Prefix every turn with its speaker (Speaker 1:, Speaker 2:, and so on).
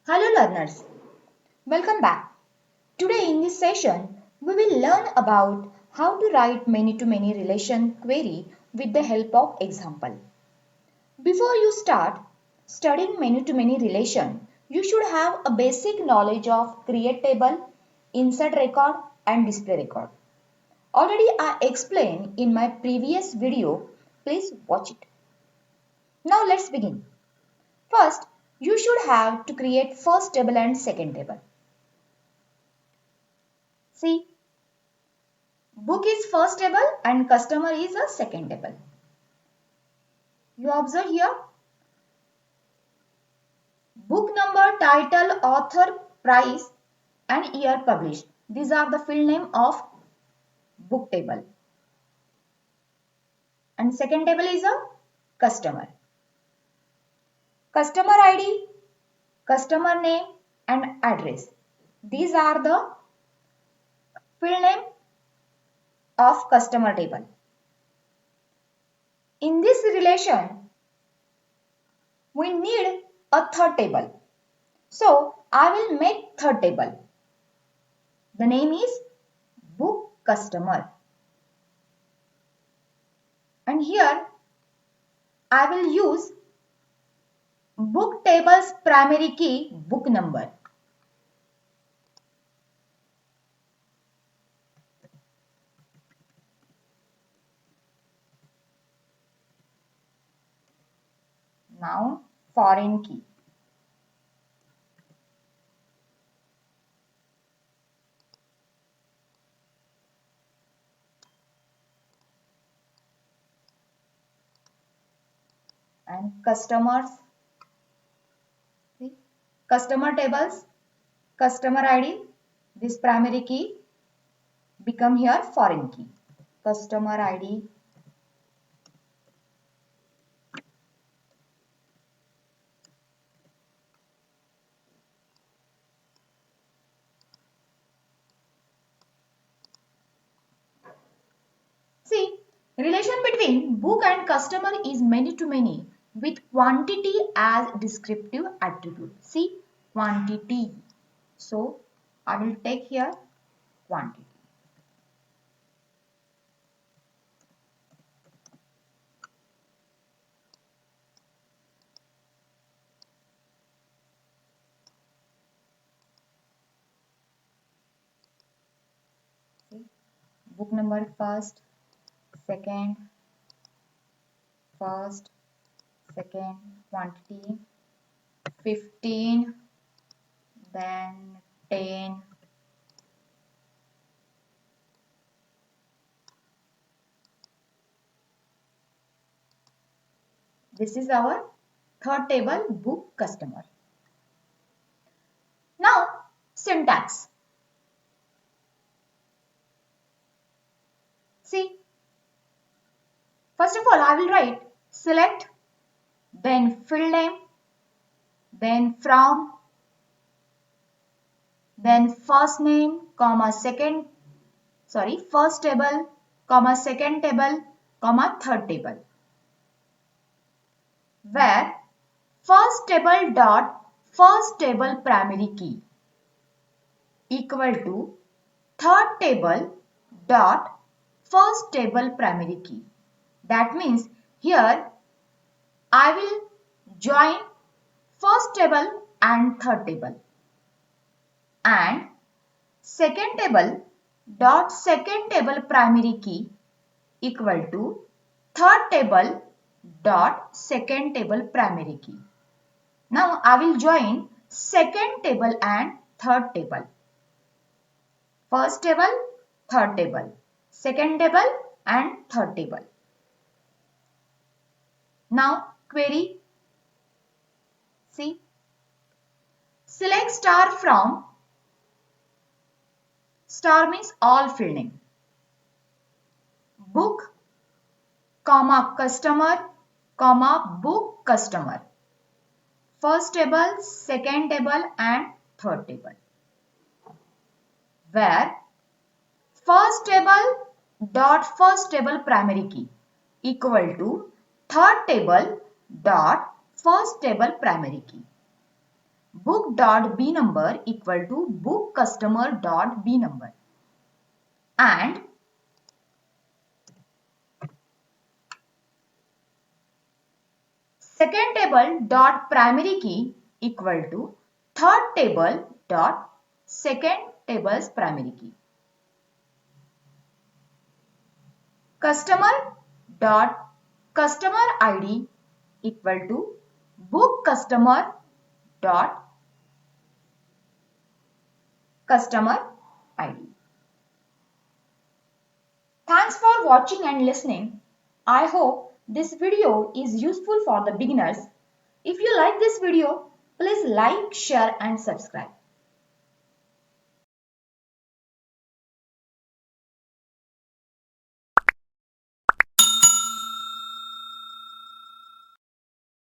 Speaker 1: Hello learners, welcome back. Today in this session, we will learn about how to write many-to-many relation query with the help of example. Before you start studying many-to-many relation, you should have a basic knowledge of create table, insert record and display record. Already I explained in my previous video, please watch it. Now let's begin. First, you should have to create first table and second table. See, book is first table and customer is a second table. You observe here, book number, title, author, price and year published. These are the field name of book table. And second table is a customer. Customer ID, customer name and address. These are the field name of customer table. In this relation, we need a third table. So, I will make third table. The name is book customer. And here, I will use book table's primary key book number. Now, foreign key. And customers, see, customer tables, customer ID, this primary key become here foreign key. Customer ID, see, relation between book and customer is many to many with quantity as descriptive attribute. See, quantity. So, I will take here quantity. See, book number first, second, first, second, quantity, 15, then 10, this is our third table book customer. Now syntax. See, first of all I will write select, then field name, then from, then first name, comma first table, comma second table, comma third table, where first table dot first table primary key equal to third table dot first table primary key. That means here I will join first table and third table, and second table dot second table primary key equal to third table dot second table primary key. Now I will join second table and third table. First table, third table, second table and third table. Now query. See, select star from, star means all field name, book, comma customer, comma book customer, first table, second table and third table, where first table dot first table primary key equal to third table dot first table primary key. book.bnumber equal to book customer.bnumber, and second table dot primary key equal to third table dot second table's primary key. Customer dot customer ID equal to book customer dot customer ID. Thanks for watching and listening. I hope this video is useful for the beginners. If you like this video, please like, share and subscribe.